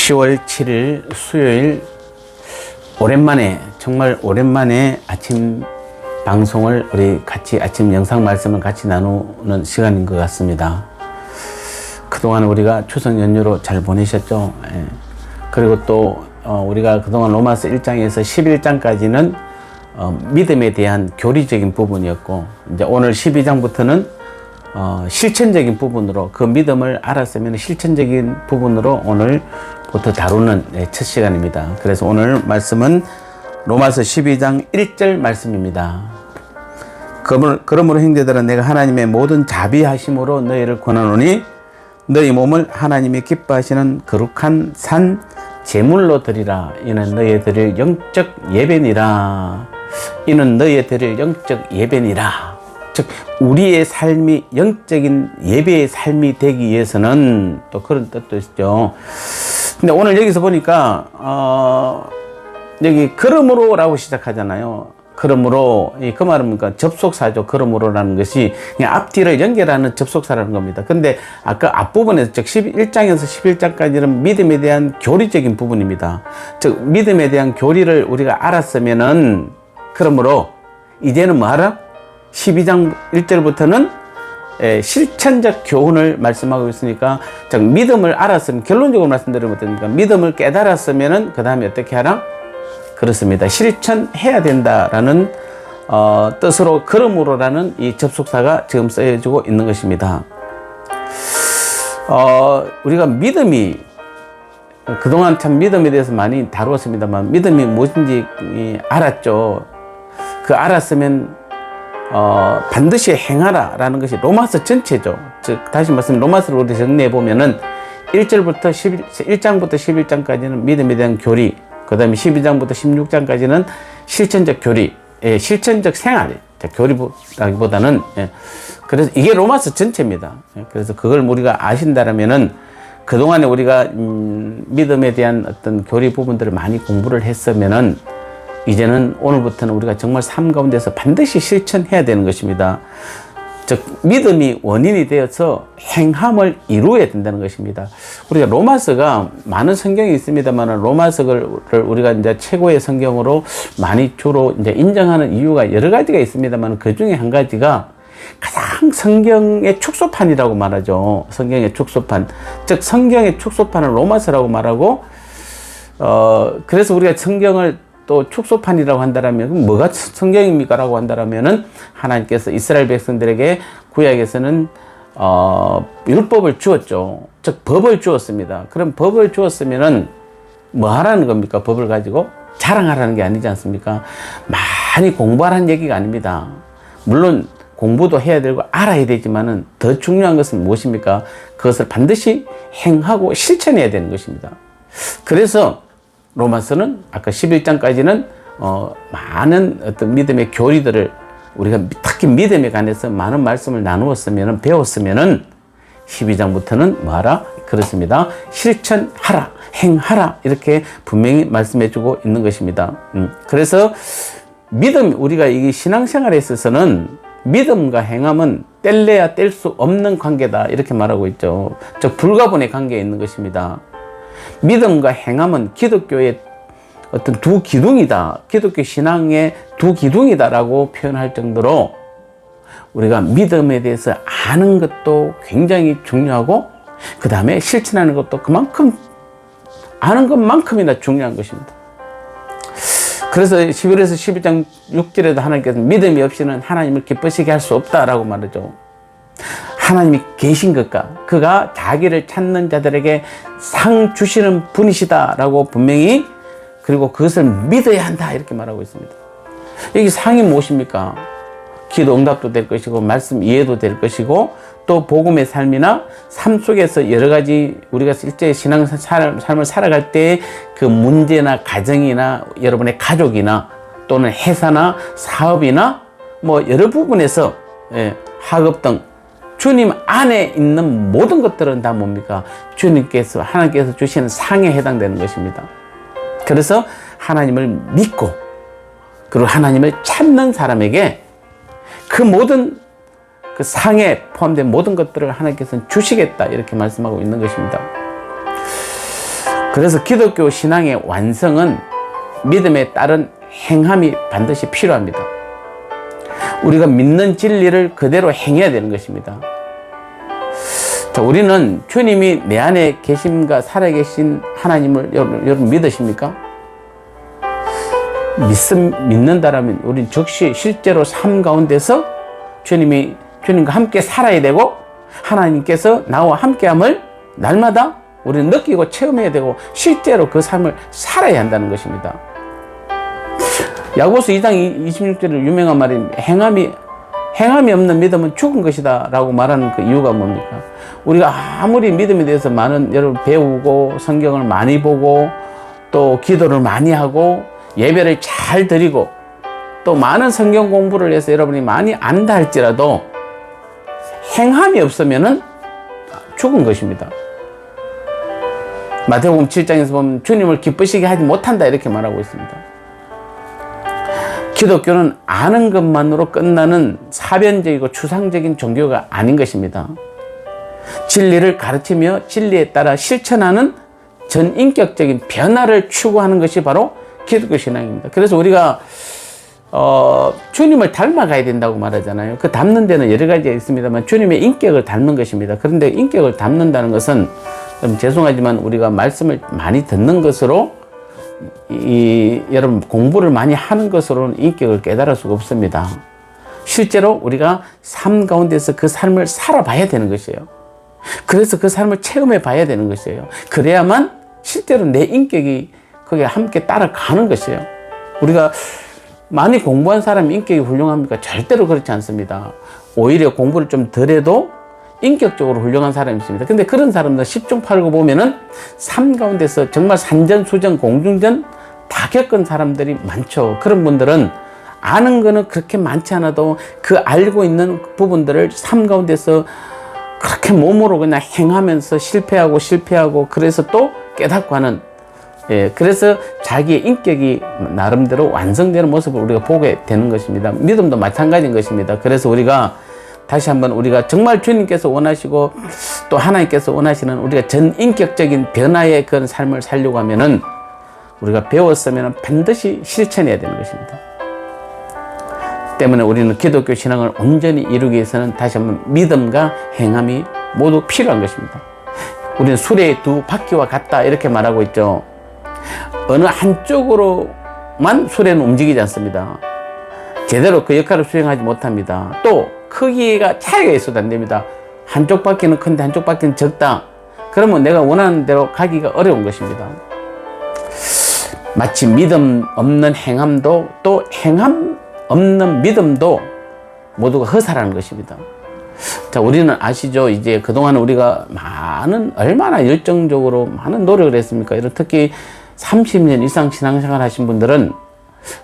10월 7일 수요일 오랜만에 정말 오랜만에 아침 방송을 우리 같이 아침 영상 말씀을 같이 나누는 시간인 것 같습니다. 그동안 우리가 추석 연휴로 잘 보내셨죠? 예. 그리고 또 우리가 그동안 로마서 1장에서 11장까지는 믿음에 대한 교리적인 부분이었고, 이제 오늘 12장부터는 실천적인 부분으로, 그 믿음을 알았으면 실천적인 부분으로 오늘부터 다루는 첫 시간입니다. 그래서 오늘 말씀은 로마서 12장 1절 말씀입니다. 그러므로 형제들아, 내가 하나님의 모든 자비하심으로 너희를 권하노니 너희 몸을 하나님이 기뻐하시는 거룩한 산 제물로 드리라. 이는 너희 드릴 영적 예배니라. 이는 너희 드릴 영적 예배니라. 즉 우리의 삶이 영적인 예배의 삶이 되기 위해서는 또 그런 뜻도 있죠. 근데 오늘 여기서 보니까 여기 그러므로 라고 시작하잖아요. 그러므로, 그 말은 뭡니까? 접속사죠. 그러므로라는 것이 그냥 앞뒤를 연결하는 접속사라는 겁니다. 근데 아까 앞부분에서, 즉 11장에서 11장까지는 믿음에 대한 교리적인 부분입니다. 즉 믿음에 대한 교리를 우리가 알았으면은, 그러므로 이제는 뭐 하라? 12장 1절부터는 실천적 교훈을 말씀하고 있으니까, 즉 믿음을 알았으면, 결론적으로 말씀드리면 어떻습니까? 믿음을 깨달았으면은 그 다음에 어떻게 하라? 그렇습니다. 실천해야 된다라는 뜻으로 그러므로라는 이 접속사가 지금 쓰여지고 있는 것입니다. 우리가 믿음이, 그동안 참 믿음에 대해서 많이 다루었습니다만, 믿음이 무엇인지 알았죠. 그 알았으면 반드시 행하라 라는 것이 로마서 전체죠. 즉 다시 말씀, 로마서를 우리 정리해 보면은 1장부터 11장까지는 믿음에 대한 교리, 그 다음에 12장부터 16장까지는 실천적 교리, 실천적 생활, 교리라기보다는, 그래서 이게 로마서 전체입니다. 그래서 그걸 우리가 아신다라면은, 그동안에 우리가 믿음에 대한 어떤 교리 부분들을 많이 공부를 했으면은, 이제는 오늘부터는 우리가 정말 삶 가운데서 반드시 실천해야 되는 것입니다. 즉 믿음이 원인이 되어서 행함을 이루어야 된다는 것입니다. 우리가 로마서가 많은 성경이 있습니다만, 로마서를 우리가 이제 최고의 성경으로 많이 주로 이제 인정하는 이유가 여러 가지가 있습니다만, 그 중에 한 가지가 가장 성경의 축소판이라고 말하죠. 성경의 축소판. 즉 성경의 축소판을 로마서라고 말하고, 그래서 우리가 성경을 또 축소판이라고 한다면 뭐가 성경입니까? 라고 한다면은, 하나님께서 이스라엘 백성들에게 구약에서는 율법을 주었죠. 즉 법을 주었습니다. 그럼 법을 주었으면은 뭐 하라는 겁니까? 법을 가지고 자랑하라는 게 아니지 않습니까? 많이 공부하라는 얘기가 아닙니다. 물론 공부도 해야 되고 알아야 되지만은 더 중요한 것은 무엇입니까? 그것을 반드시 행하고 실천해야 되는 것입니다. 그래서 로마서는 아까 11장까지는 많은 어떤 믿음의 교리들을, 우리가 특히 믿음에 관해서 많은 말씀을 나누었으면, 배웠으면은 12장부터는 뭐하라? 그렇습니다. 실천하라, 행하라, 이렇게 분명히 말씀해 주고 있는 것입니다. 그래서 믿음, 우리가 이 신앙생활에 있어서는 믿음과 행함은 뗄래야 뗄 수 없는 관계다, 이렇게 말하고 있죠. 즉 불가분의 관계에 있는 것입니다. 믿음과 행함은 기독교의 어떤 두 기둥이다, 기독교 신앙의 두 기둥이다라고 표현할 정도로, 우리가 믿음에 대해서 아는 것도 굉장히 중요하고, 그 다음에 실천하는 것도 그만큼, 아는 것만큼이나 중요한 것입니다. 그래서 11에서 12장 6절에도 하나님께서 믿음이 없이는 하나님을 기쁘시게 할 수 없다라고 말하죠. 하나님이 계신 것과 그가 자기를 찾는 자들에게 상 주시는 분이시다라고 분명히, 그리고 그것을 믿어야 한다, 이렇게 말하고 있습니다. 여기 상이 무엇입니까? 기도 응답도 될 것이고, 말씀 이해도 될 것이고, 또 복음의 삶이나 삶 속에서 여러 가지 우리가 실제 신앙 삶을 살아갈 때 그 문제나 가정이나 여러분의 가족이나 또는 회사나 사업이나 뭐 여러 부분에서, 학업 등 주님 안에 있는 모든 것들은 다 뭡니까? 주님께서, 하나님께서 주시는 상에 해당되는 것입니다. 그래서 하나님을 믿고, 그리고 하나님을 찾는 사람에게 그 모든 그 상에 포함된 모든 것들을 하나님께서는 주시겠다, 이렇게 말씀하고 있는 것입니다. 그래서 기독교 신앙의 완성은 믿음에 따른 행함이 반드시 필요합니다. 우리가 믿는 진리를 그대로 행해야 되는 것입니다. 자, 우리는 주님이 내 안에 계심과 살아계신 하나님을 여러분 믿으십니까? 믿는다라면 우리는 즉시 실제로 삶 가운데서 주님과 함께 살아야 되고 하나님께서 나와 함께함을 날마다 우리는 느끼고 체험해야 되고 실제로 그 삶을 살아야 한다는 것입니다. 야고보서 2장 26절에 유명한 말이 행함이 없는 믿음은 죽은 것이다 라고 말하는 그 이유가 뭡니까? 우리가 아무리 믿음에 대해서 많은 여러분 배우고 성경을 많이 보고 또 기도를 많이 하고 예배를 잘 드리고 또 많은 성경 공부를 해서 여러분이 많이 안다 할지라도 행함이 없으면은 죽은 것입니다. 마태복음 7장에서 보면 주님을 기쁘시게 하지 못한다 이렇게 말하고 있습니다. 기독교는 아는 것만으로 끝나는 사변적이고 추상적인 종교가 아닌 것입니다. 진리를 가르치며 진리에 따라 실천하는 전인격적인 변화를 추구하는 것이 바로 기독교 신앙입니다. 그래서 우리가 주님을 닮아가야 된다고 말하잖아요. 그 닮는 데는 여러 가지가 있습니다만 주님의 인격을 닮는 것입니다. 그런데 인격을 닮는다는 것은 좀 죄송하지만 우리가 말씀을 많이 듣는 것으로 여러분 공부를 많이 하는 것으로는 인격을 깨달을 수가 없습니다. 실제로 우리가 삶 가운데서 그 삶을 살아봐야 되는 것이에요. 그래서 그 삶을 체험해 봐야 되는 것이에요. 그래야만 실제로 내 인격이 거기에 함께 따라가는 것이에요. 우리가 많이 공부한 사람이 인격이 훌륭합니까? 절대로 그렇지 않습니다. 오히려 공부를 좀 덜 해도 인격적으로 훌륭한 사람이 있습니다. 근데 그런 사람들 10중 8구 보면은 삶 가운데서 정말 산전수전 공중전 다 겪은 사람들이 많죠. 그런 분들은 아는 거는 그렇게 많지 않아도 그 알고 있는 부분들을 삶 가운데서 그렇게 몸으로 그냥 행하면서 실패하고 그래서 또 깨닫고 하는, 그래서 자기의 인격이 나름대로 완성되는 모습을 우리가 보게 되는 것입니다. 믿음도 마찬가지인 것입니다. 그래서 우리가 다시 한번 우리가 정말 주님께서 원하시고 또 하나님께서 원하시는 우리가 전인격적인 변화의 그런 삶을 살려고 하면은 우리가 배웠으면 반드시 실천해야 되는 것입니다. 때문에 우리는 기독교 신앙을 온전히 이루기 위해서는 다시 한번 믿음과 행함이 모두 필요한 것입니다. 우리는 수레의 두 바퀴와 같다 이렇게 말하고 있죠. 어느 한쪽으로만 수레는 움직이지 않습니다. 제대로 그 역할을 수행하지 못합니다. 또 크기가 차이가 있어도 안 됩니다. 한쪽 바퀴는 큰데 한쪽 바퀴는 적다. 그러면 내가 원하는 대로 가기가 어려운 것입니다. 마치 믿음 없는 행함도 또 행함 없는 믿음도 모두가 허사라는 것입니다. 자, 우리는 아시죠? 이제 그동안 우리가 얼마나 열정적으로 많은 노력을 했습니까? 이런 특히 30년 이상 신앙생활 하신 분들은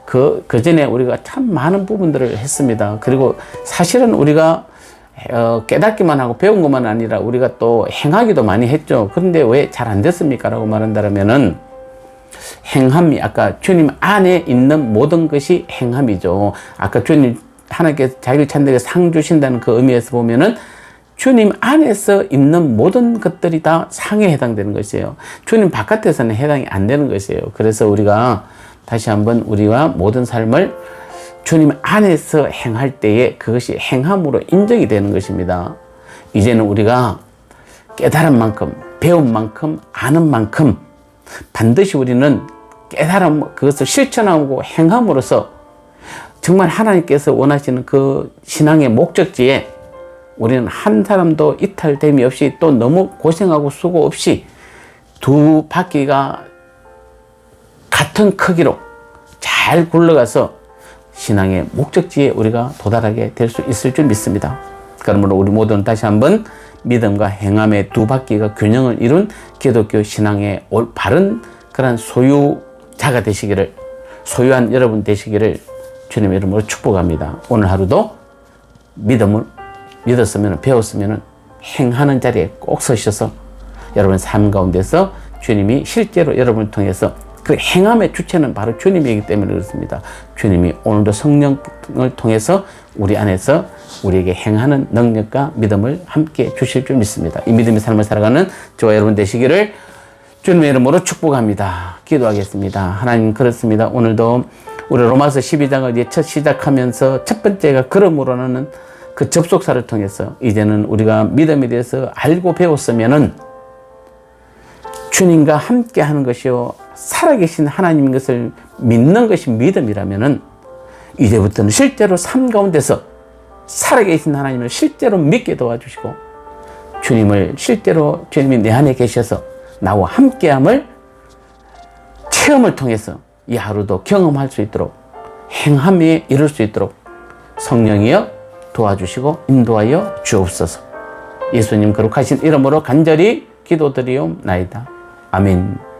그 전에 우리가 참 많은 부분들을 했습니다. 그리고 사실은 우리가 깨닫기만 하고 배운 것만 아니라 우리가 또 행하기도 많이 했죠. 그런데 왜 잘 안 됐습니까? 라고 말한다면은 행함이 아까 주님 안에 있는 모든 것이 행함이죠. 아까 주님 하나님께서 자기를 찬들에게 상 주신다는 그 의미에서 보면은 주님 안에서 있는 모든 것들이 다 상에 해당되는 것이에요. 주님 바깥에서는 해당이 안 되는 것이에요. 그래서 우리가 다시 한번 우리와 모든 삶을 주님 안에서 행할 때에 그것이 행함으로 인정이 되는 것입니다. 이제는 우리가 깨달은 만큼, 배운 만큼, 아는 만큼 반드시 우리는 깨달음, 그것을 실천하고 행함으로써 정말 하나님께서 원하시는 그 신앙의 목적지에 우리는 한 사람도 이탈됨이 없이 또 너무 고생하고 수고 없이 두 바퀴가 같은 크기로 잘 굴러가서 신앙의 목적지에 우리가 도달하게 될 수 있을 줄 믿습니다. 그러므로 우리 모두는 다시 한번 믿음과 행함의 두 바퀴가 균형을 이룬 기독교 신앙의 바른 그런 소유자가 되시기를, 소유한 여러분 되시기를 주님의 이름으로 축복합니다. 오늘 하루도 믿음을 믿었으면, 배웠으면 행하는 자리에 꼭 서셔서 여러분 삶 가운데서 주님이 실제로 여러분을 통해서 그 행함의 주체는 바로 주님이기 때문에 그렇습니다. 주님이 오늘도 성령을 통해서 우리 안에서 우리에게 행하는 능력과 믿음을 함께 주실 줄 믿습니다. 이 믿음의 삶을 살아가는 저와 여러분 되시기를 주님의 이름으로 축복합니다. 기도하겠습니다. 하나님, 그렇습니다. 오늘도 우리 로마서 12장을 이제 첫 시작하면서 첫 번째가 그러므로는 그 접속사를 통해서 이제는 우리가 믿음에 대해서 알고 배웠으면은 주님과 함께 하는 것이요, 살아계신 하나님인 것을 믿는 것이 믿음이라면은 이제부터는 실제로 삶 가운데서 살아계신 하나님을 실제로 믿게 도와주시고 주님을 실제로 주님이 내 안에 계셔서 나와 함께함을 체험을 통해서 이 하루도 경험할 수 있도록 행함에 이룰 수 있도록 성령이여 도와주시고 인도하여 주옵소서. 예수님 거룩하신 이름으로 간절히 기도드리옵나이다. 아멘.